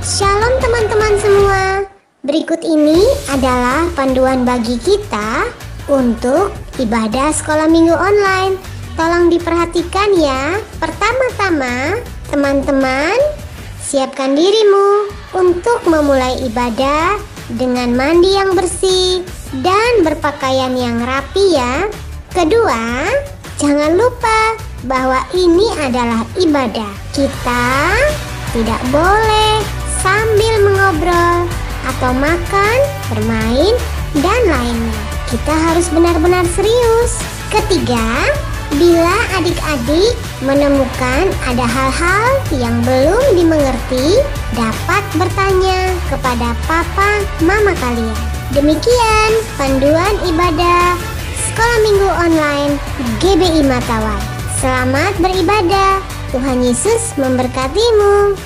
Shalom teman-teman semua. Berikut ini adalah panduan bagi kita untuk ibadah sekolah minggu online. Tolong diperhatikan ya. Pertama-tama, teman-teman, siapkan dirimu untuk memulai ibadah dengan mandi yang bersih dan berpakaian yang rapi ya. Kedua, jangan lupa bahwa ini adalah ibadah. Kita tidak boleh sambil mengobrol atau makan, bermain, dan lainnya. Kita harus benar-benar serius. Ketiga, bila adik-adik menemukan ada hal-hal yang belum dimengerti, dapat bertanya kepada papa mama kalian. Demikian panduan ibadah Sekolah Minggu Online GBI Matawai. Selamat beribadah. Tuhan Yesus memberkatimu.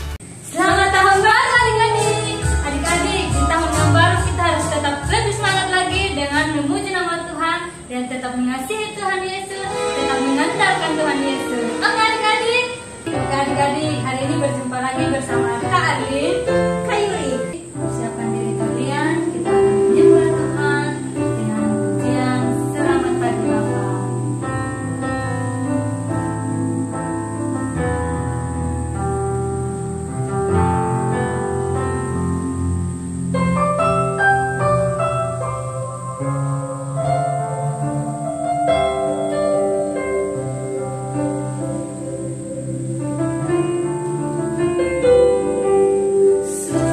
Selamat tahun baru adik-adik. Adik-adik, di tahun yang baru kita harus tetap lebih semangat lagi dengan memuji nama Tuhan dan tetap mengasihi Tuhan Yesus, tetap mengandalkan Tuhan Yesus. Oke adik-adik. Oke adik-adik, hari ini berjumpa lagi bersama Kak Arlin, Kak Yuri. Siapkan diri kalian, kita akan menyembah Tuhan dengan pujian Selamat Pagi Bapa. Selamat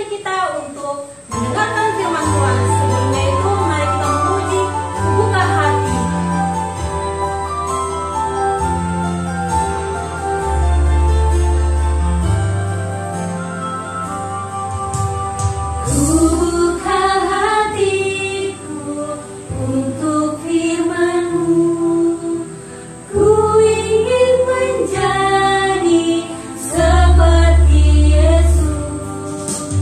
kita untuk mendengarkan firman Tuhan. Sebelumnya itu, mari kita memuji, buka hati. Buka hatiku untuk firman-Mu. Ku ingin menjadi seperti Yesus.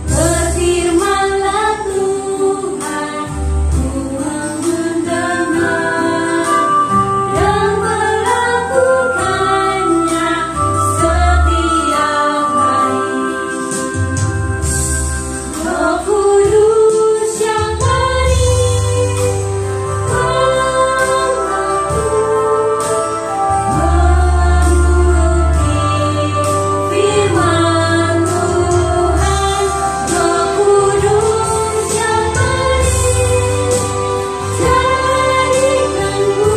Berfirman-Lah Tuhan, ku mendengar dan melakukannya setiap hari. Roh Kudus yang manis, menuruti firman Tuhan. Roh Kudus yang manis, jadikanku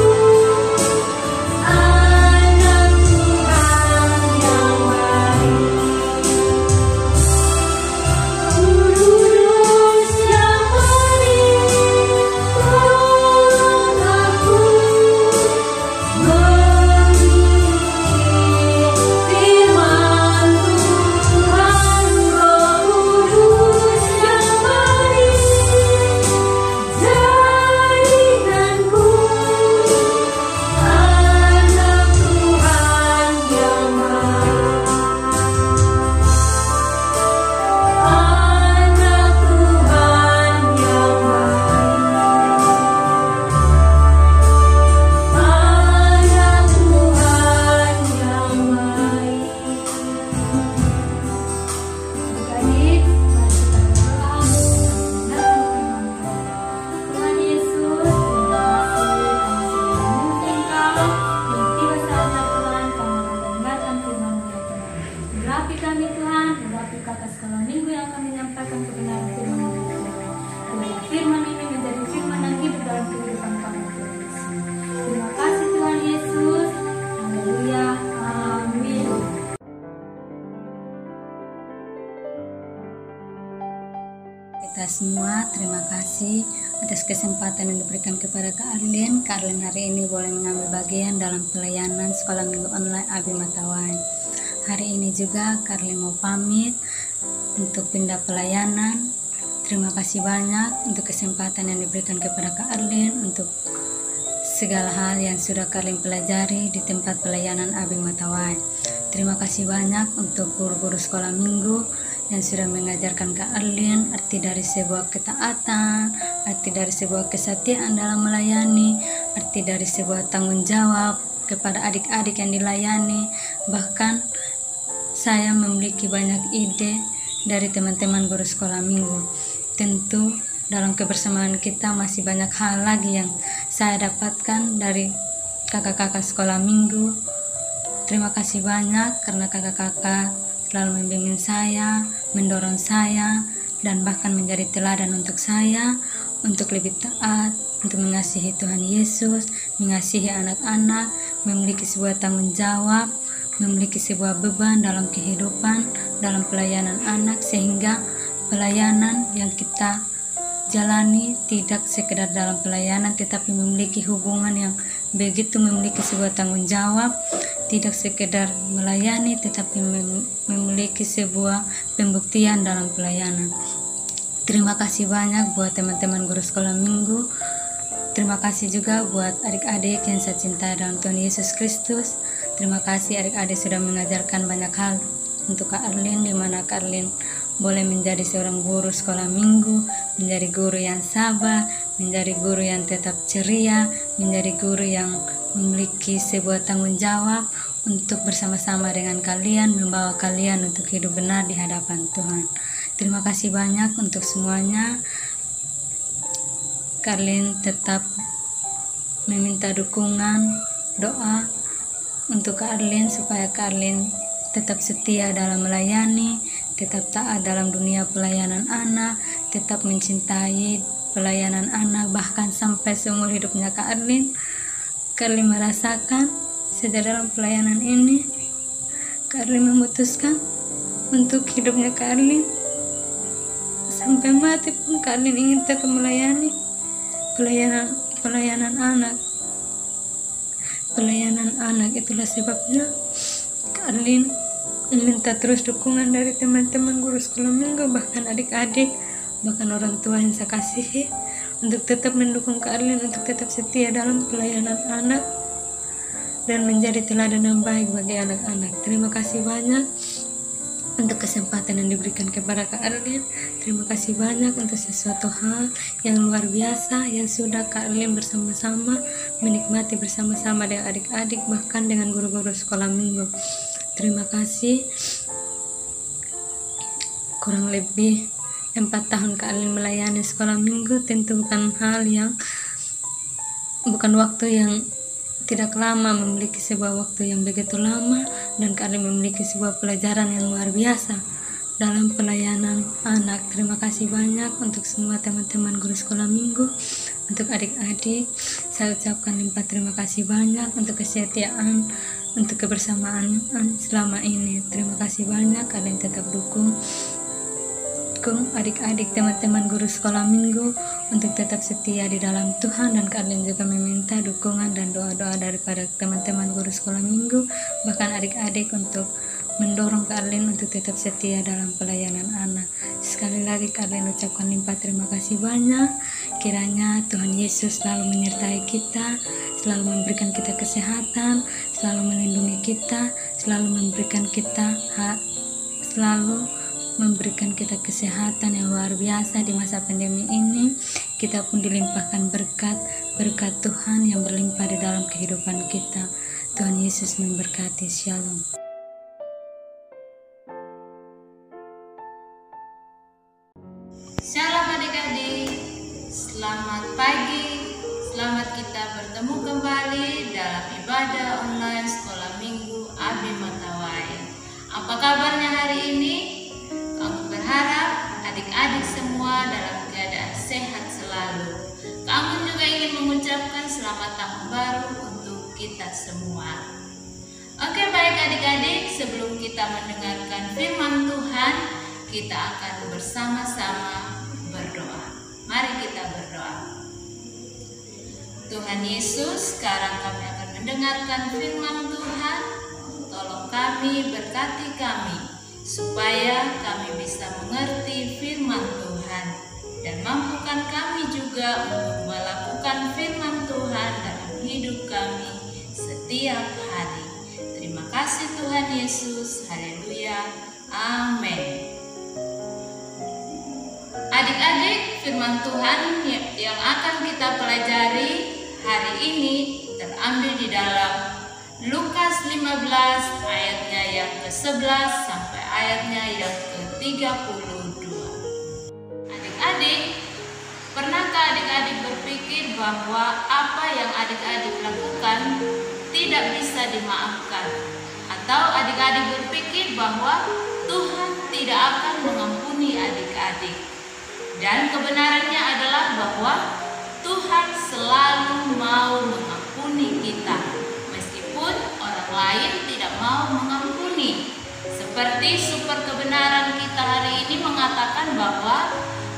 anak Tuhan yang baik. Kudus yang manis, tolong aku menuruti firman Tuhan. Roh Kudus yang manis, jadikanku anak Tuhan yang baik. Anak Tuhan yang baik. Anak Tuhan yang baik. Adik-adik, mari kita berdoa mendengarkan firman Tuhan. Tuhan Yesus, terima kasih kami sudah memimpin Kau. Dan tiba saatnya Tuhan, kami akan mendengarkan firman-Mu ya Tuhan. Urapi kami Tuhan, urapi kakak sekolah minggu yang akan menyampaikan kebenaran firman-Mu ya Tuhan. Biarlah firman ini menjadi firman yang hidup dalam kehidupan kami Tuhan Yesus. Terima kasih Tuhan Yesus. Haleluya. Amin. Kita semua terima kasih atas kesempatan yang diberikan kepada Kak Arlin. Kak Arlin hari ini boleh mengambil bagian dalam pelayanan sekolah minggu online Abi Matawai. Hari ini juga Kak Arlin mau pamit untuk pindah pelayanan. Terima kasih banyak untuk kesempatan yang diberikan kepada Kak Arlin untuk segala hal yang sudah Kak Arlin pelajari di tempat pelayanan Abi Matawai. Terima kasih banyak untuk guru-guru sekolah minggu yang sudah mengajarkan Kak Arlin arti dari sebuah ketaatan, arti dari sebuah kesetiaan dalam melayani, arti dari sebuah tanggung jawab kepada adik-adik yang dilayani. Bahkan saya memiliki banyak ide dari teman-teman guru sekolah minggu. Tentu dalam kebersamaan kita masih banyak hal lagi yang saya dapatkan dari kakak-kakak sekolah minggu. Terima kasih banyak karena kakak-kakak selalu membimbing saya, mendorong saya, dan bahkan menjadi teladan untuk saya untuk lebih taat, untuk mengasihi Tuhan Yesus, mengasihi anak-anak, memiliki sebuah tanggung jawab, memiliki sebuah beban dalam kehidupan, dalam pelayanan anak, sehingga pelayanan yang kita jalani tidak sekedar dalam pelayanan, tetapi memiliki hubungan yang begitu memiliki sebuah tanggung jawab, tidak sekedar melayani tetapi memiliki sebuah pembuktian dalam pelayanan. Terima kasih banyak buat teman-teman guru sekolah minggu. Terima kasih juga buat adik-adik yang saya cintai dalam Tuhan Yesus Kristus. Terima kasih adik-adik sudah mengajarkan banyak hal untuk Kak Arlin, di mana Kak Arlin boleh menjadi seorang guru sekolah minggu, menjadi guru yang sabar, menjadi guru yang tetap ceria, menjadi guru yang memiliki sebuah tanggung jawab untuk bersama-sama dengan kalian, membawa kalian untuk hidup benar di hadapan Tuhan. Terima kasih banyak untuk semuanya. Kak Arlin tetap meminta dukungan, doa untuk Kak Arlin supaya Kak Arlin tetap setia dalam melayani, tetap taat dalam dunia pelayanan anak, tetap mencintai pelayanan anak, bahkan sampai seumur hidupnya Kak Arlin. Kak Arlin merasakan sejak dalam pelayanan ini, Kak Arlin memutuskan untuk hidupnya Kak Arlin sampai mati pun Kak Arlin ingin tetap melayani pelayanan anak. Itulah sebabnya Kak Arlin meminta terus dukungan dari teman-teman guru sekolah minggu, bahkan adik-adik, bahkan orang tua yang saya kasihi, untuk tetap mendukung Kak Arlin untuk tetap setia dalam pelayanan anak dan menjadi teladan yang baik bagi anak-anak. Terima kasih banyak untuk kesempatan yang diberikan kepada Kak Arlin. Terima kasih banyak untuk sesuatu hal yang luar biasa yang sudah Kak Arlin bersama-sama menikmati bersama-sama dengan adik-adik, bahkan dengan guru-guru sekolah minggu. Terima kasih. Kurang lebih 4 tahun Kak Arlin melayani sekolah minggu tentu bukan waktu yang tidak lama, memiliki sebuah waktu yang begitu lama, dan Kak Arlin memiliki sebuah pelajaran yang luar biasa dalam pelayanan anak. Terima kasih banyak untuk semua teman-teman guru sekolah minggu, untuk adik-adik saya ucapkan limpah terima kasih banyak untuk kesetiaan, untuk kebersamaan selama ini. Terima kasih banyak, kalian tetap dukung adik-adik teman-teman guru sekolah minggu untuk tetap setia di dalam Tuhan, dan kalian juga meminta dukungan dan doa-doa daripada teman-teman guru sekolah minggu, bahkan adik-adik untuk mendorong Kak Arlin untuk tetap setia dalam pelayanan anak. Sekali lagi Kak Arlin ucapkan limpah terima kasih banyak. Kiranya Tuhan Yesus selalu menyertai kita, selalu memberikan kita kesehatan, selalu melindungi kita, selalu memberikan kita kesehatan yang luar biasa di masa pandemi ini. Kita pun dilimpahkan berkat Tuhan yang berlimpah di dalam kehidupan kita. Tuhan Yesus memberkati. Shalom. Shalom adik-adik, selamat pagi, selamat kita bertemu kembali dalam ibadah online sekolah minggu Abi Matawai. Apa kabarnya hari ini? Kami berharap adik-adik semua dalam keadaan sehat selalu. Kami juga ingin mengucapkan selamat tahun baru untuk kita semua. Oke, baik adik-adik, sebelum kita mendengarkan firman Tuhan, kita akan bersama-sama berdoa. Mari kita berdoa. Tuhan Yesus, sekarang kami akan mendengarkan firman Tuhan. Tolong kami, berkati kami, supaya kami bisa mengerti firman Tuhan, dan mampukan kami juga untuk melakukan firman Tuhan dalam hidup kami setiap hari. Terima kasih Tuhan Yesus. Haleluya. Amin. Adik-adik, firman Tuhan yang akan kita pelajari hari ini terambil di dalam Lukas 15 ayatnya yang ke-11 sampai ayatnya yang ke-32. Adik-adik, pernahkah adik-adik berpikir bahwa apa yang adik-adik lakukan tidak bisa dimaafkan? Atau adik-adik berpikir bahwa Tuhan tidak akan mengampuni adik-adik? Dan kebenarannya adalah bahwa Tuhan selalu mau mengampuni kita, meskipun orang lain tidak mau mengampuni. Seperti super kebenaran kita hari ini mengatakan bahwa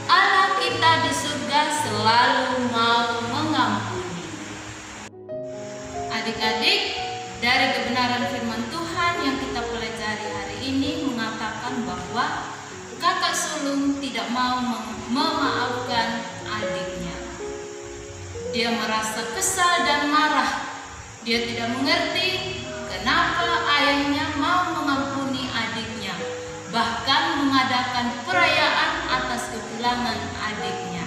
Allah kita di surga selalu mau mengampuni. Adik-adik, dari kebenaran firman Tuhan yang kita pelajari hari ini mengatakan bahwa kakak sulung tidak mau memaafkan adiknya. Dia merasa kesal dan marah. Dia tidak mengerti kenapa ayahnya mau mengampuni adiknya, bahkan mengadakan perayaan atas kepulangan adiknya.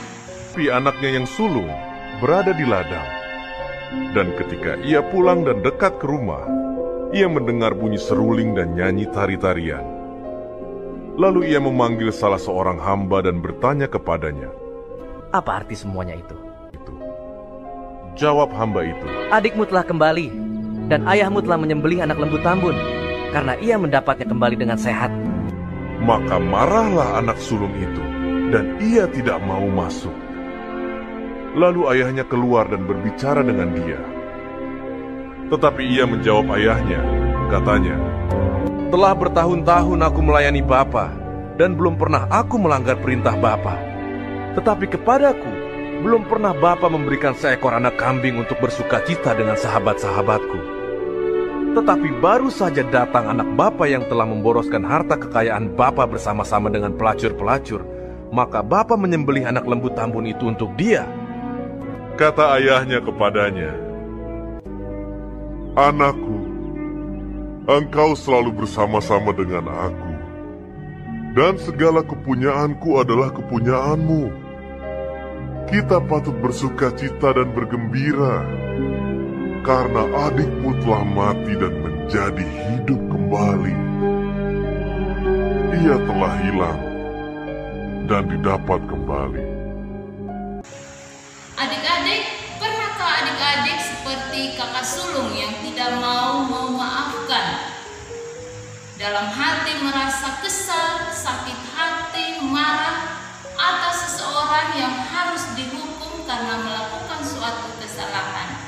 Tapi anaknya yang sulung berada di ladang. Dan ketika ia pulang dan dekat ke rumah, ia mendengar bunyi seruling dan nyanyi tari-tarian. Lalu ia memanggil salah seorang hamba dan bertanya kepadanya, "Apa arti semuanya itu?" Jawab hamba itu, "Adikmu telah kembali, dan ayahmu telah menyembelih anak lembu tambun, karena ia mendapatnya kembali dengan sehat." Maka marahlah anak sulung itu, dan ia tidak mau masuk. Lalu ayahnya keluar dan berbicara dengan dia. Tetapi ia menjawab ayahnya, katanya, "Telah bertahun-tahun aku melayani Bapa, dan belum pernah aku melanggar perintah Bapa. Tetapi kepadaku, belum pernah Bapa memberikan seekor anak kambing untuk bersukacita dengan sahabat-sahabatku. Tetapi baru saja datang anak Bapa yang telah memboroskan harta kekayaan Bapa bersama-sama dengan pelacur-pelacur, maka Bapa menyembelih anak lembu tambun itu untuk dia." Kata ayahnya kepadanya, "Anakku, engkau selalu bersama-sama dengan aku, dan segala kepunyaanku adalah kepunyaanmu. Kita patut bersuka cita dan bergembira, karena adikmu telah mati dan menjadi hidup kembali. Ia telah hilang dan didapat kembali." Adik-adik, pernahkah adik-adik seperti kakak sulung yang tidak mau memaafkan? Dalam hati merasa kesal, sakit hati, marah atas seseorang yang harus dihukum karena melakukan suatu kesalahan,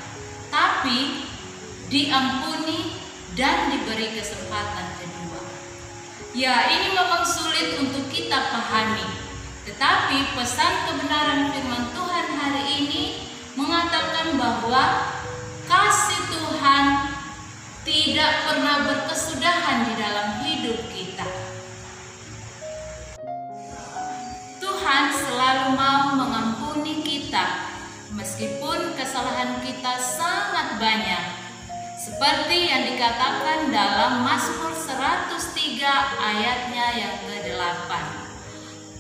tapi diampuni dan diberi kesempatan kedua. Ya, ini memang sulit untuk kita pahami. Tetapi pesan kebenaran firman Tuhan hari ini mengatakan bahwa kasih Tuhan tidak pernah berkesudahan di dalam hidup kita. Tuhan selalu mau mengampuni kita meskipun kesalahan kita sangat banyak. Seperti yang dikatakan dalam Mazmur 103 ayatnya yang ke-8.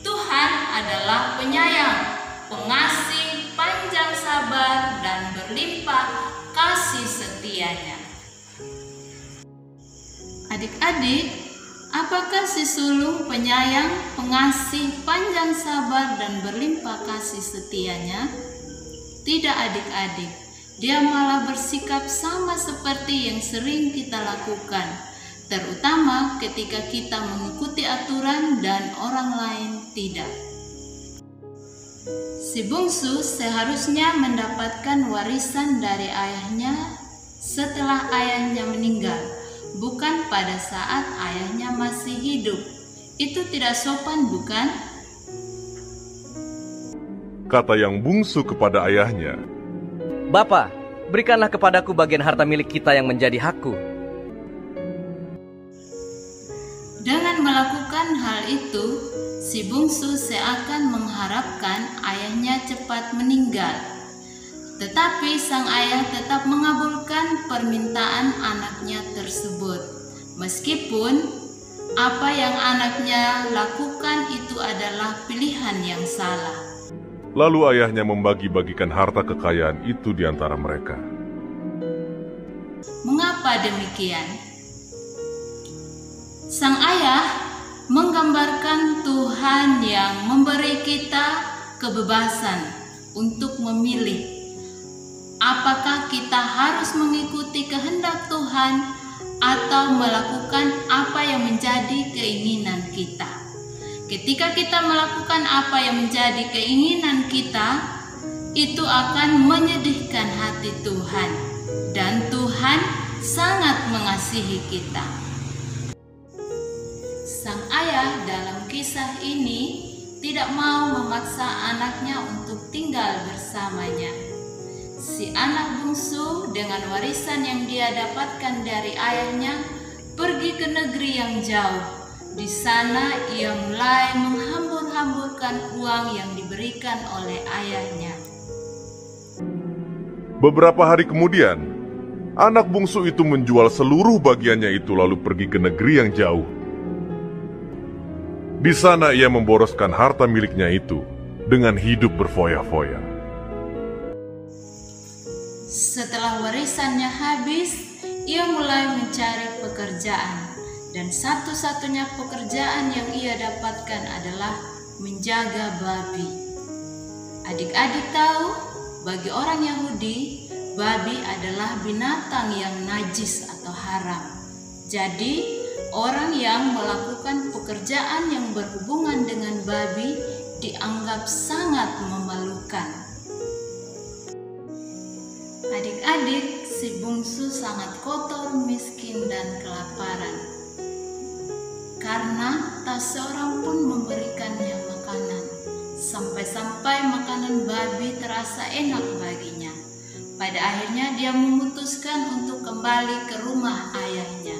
Tuhan adalah penyayang, pengasih, panjang sabar, dan berlimpah kasih setianya. Adik-adik, apakah si sulung penyayang, pengasih, panjang sabar, dan berlimpah kasih setianya? Tidak adik-adik, dia malah bersikap sama seperti yang sering kita lakukan, terutama ketika kita mengikuti aturan dan orang lain tidak. Si bungsu seharusnya mendapatkan warisan dari ayahnya setelah ayahnya meninggal, bukan pada saat ayahnya masih hidup. Itu tidak sopan, bukan? Kata yang bungsu kepada ayahnya, "Bapa, berikanlah kepadaku bagian harta milik kita yang menjadi hakku." Dengan melakukan hal itu, si bungsu seakan mengharapkan ayahnya cepat meninggal. Tetapi sang ayah tetap mengabulkan permintaan anaknya tersebut. Meskipun apa yang anaknya lakukan itu adalah pilihan yang salah. Lalu ayahnya membagi-bagikan harta kekayaan itu di antara mereka. Mengapa demikian? Sang ayah menggambarkan Tuhan yang memberi kita kebebasan untuk memilih apakah kita harus mengikuti kehendak Tuhan atau melakukan apa yang menjadi keinginan kita. Ketika kita melakukan apa yang menjadi keinginan kita, itu akan menyedihkan hati Tuhan, dan Tuhan sangat mengasihi kita. Sang ayah dalam kisah ini tidak mau memaksa anaknya untuk tinggal bersamanya. Si anak bungsu dengan warisan yang dia dapatkan dari ayahnya pergi ke negeri yang jauh. Di sana ia mulai menghambur-hamburkan uang yang diberikan oleh ayahnya. Beberapa hari kemudian, anak bungsu itu menjual seluruh bagiannya itu lalu pergi ke negeri yang jauh. Di sana ia memboroskan harta miliknya itu dengan hidup berfoya-foya. Setelah warisannya habis, ia mulai mencari pekerjaan, dan satu-satunya pekerjaan yang ia dapatkan adalah menjaga babi. Adik-adik tahu, bagi orang Yahudi, babi adalah binatang yang najis atau haram. Jadi, orang yang melakukan pekerjaan yang berhubungan dengan babi dianggap sangat memalukan. Adik-adik, si bungsu sangat kotor, miskin, dan kelaparan. Karena tak seorang pun sampai makanan babi terasa enak baginya. Pada akhirnya dia memutuskan untuk kembali ke rumah ayahnya.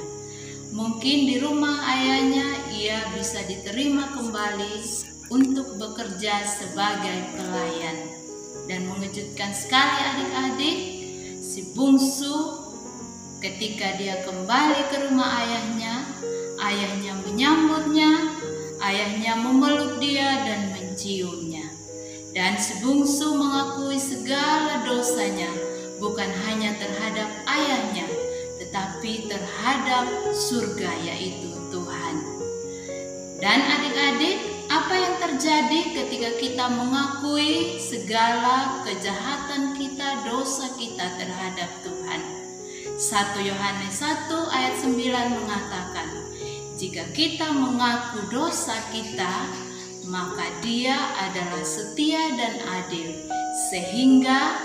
Mungkin di rumah ayahnya ia bisa diterima kembali untuk bekerja sebagai pelayan. Dan mengejutkan sekali adik-adik, si bungsu ketika dia kembali ke rumah ayahnya, ayahnya menyambutnya, ayahnya memeluk dia dan menciumnya. Dan si bungsu mengakui segala dosanya, bukan hanya terhadap ayahnya, tetapi terhadap surga, yaitu Tuhan. Dan adik-adik, apa yang terjadi ketika kita mengakui segala kejahatan kita, dosa kita terhadap Tuhan? 1 Yohanes 1 ayat 9 mengatakan, jika kita mengaku dosa kita, maka Dia adalah setia dan adil, sehingga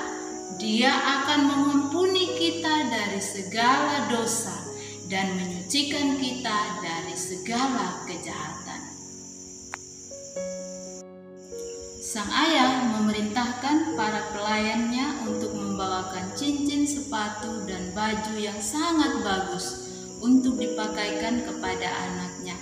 Dia akan mengampuni kita dari segala dosa dan menyucikan kita dari segala kejahatan. Sang ayah memerintahkan para pelayannya untuk membawakan cincin, sepatu, dan baju yang sangat bagus untuk dipakaikan kepada anaknya.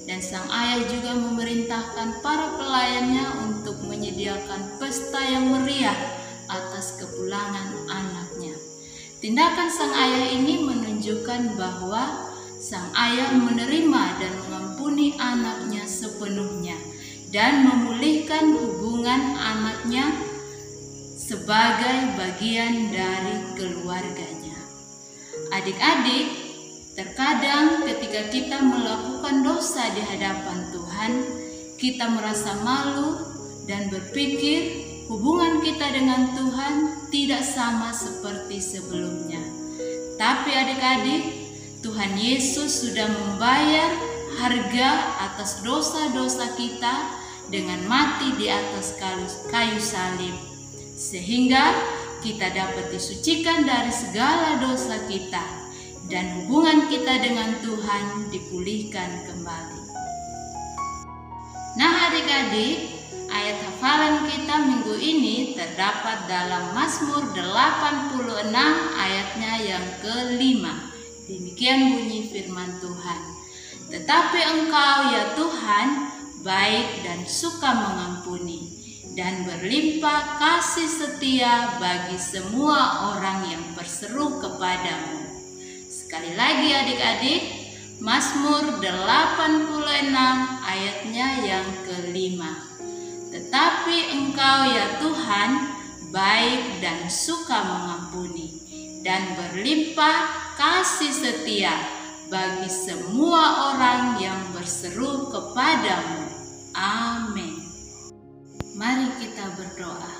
Dan sang ayah juga memerintahkan para pelayannya untuk menyediakan pesta yang meriah atas kepulangan anaknya. Tindakan sang ayah ini menunjukkan bahwa sang ayah menerima dan mengampuni anaknya sepenuhnya dan memulihkan hubungan anaknya sebagai bagian dari keluarganya. Adik-adik, terkadang ketika kita melakukan dosa di hadapan Tuhan, kita merasa malu dan berpikir hubungan kita dengan Tuhan tidak sama seperti sebelumnya. Tapi adik-adik, Tuhan Yesus sudah membayar harga atas dosa-dosa kita dengan mati di atas kayu salib, sehingga kita dapat disucikan dari segala dosa kita dan hubungan kita dengan Tuhan dipulihkan kembali. Nah adik-adik, ayat hafalan kita minggu ini terdapat dalam Mazmur 86 ayatnya yang ke-5. Demikian bunyi firman Tuhan. Tetapi Engkau ya Tuhan baik dan suka mengampuni dan berlimpah kasih setia bagi semua orang yang berseru kepadamu. Sekali lagi adik-adik, Mazmur 86 ayatnya yang ke-5. Tetapi Engkau ya Tuhan baik dan suka mengampuni dan berlimpah kasih setia bagi semua orang yang berseru kepadamu. Amin. Mari kita berdoa.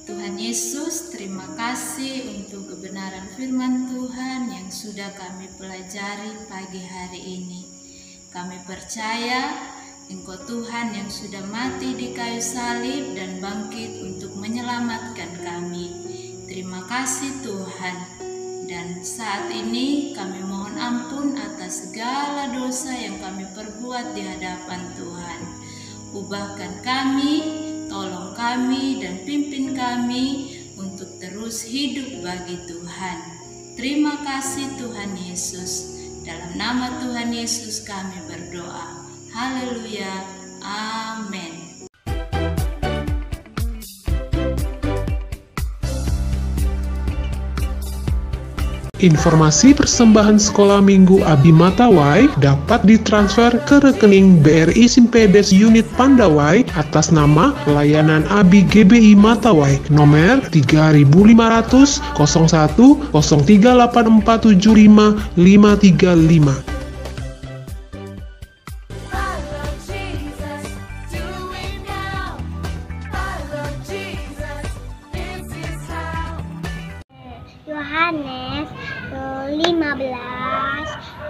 Tuhan Yesus, terima kasih untuk kebenaran firman Tuhan yang sudah kami pelajari pagi hari ini. Kami percaya Engkau Tuhan yang sudah mati di kayu salib dan bangkit untuk menyelamatkan kami. Terima kasih Tuhan. Dan saat ini kami mohon ampun atas segala dosa yang kami perbuat di hadapan Tuhan. Ubahkan kami, tolong kami, dan pimpin kami untuk terus hidup bagi Tuhan. Terima kasih Tuhan Yesus. Dalam nama Tuhan Yesus kami berdoa. Haleluya. Amin. Informasi persembahan Sekolah Minggu Abi Matawai dapat ditransfer ke rekening BRI Simpedes Unit Pandawai atas nama Layanan Abi GBI Matawai nomor 3500 01 038475 535. Yohanes 15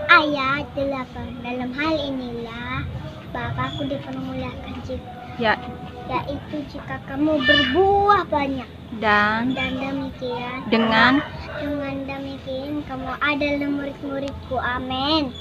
ayat 8. Dalam hal inilah Bapakku dipermuliakan yaitu jika kamu berbuah banyak dan demikian dengan demikian kamu adalah murid-muridku. Amin.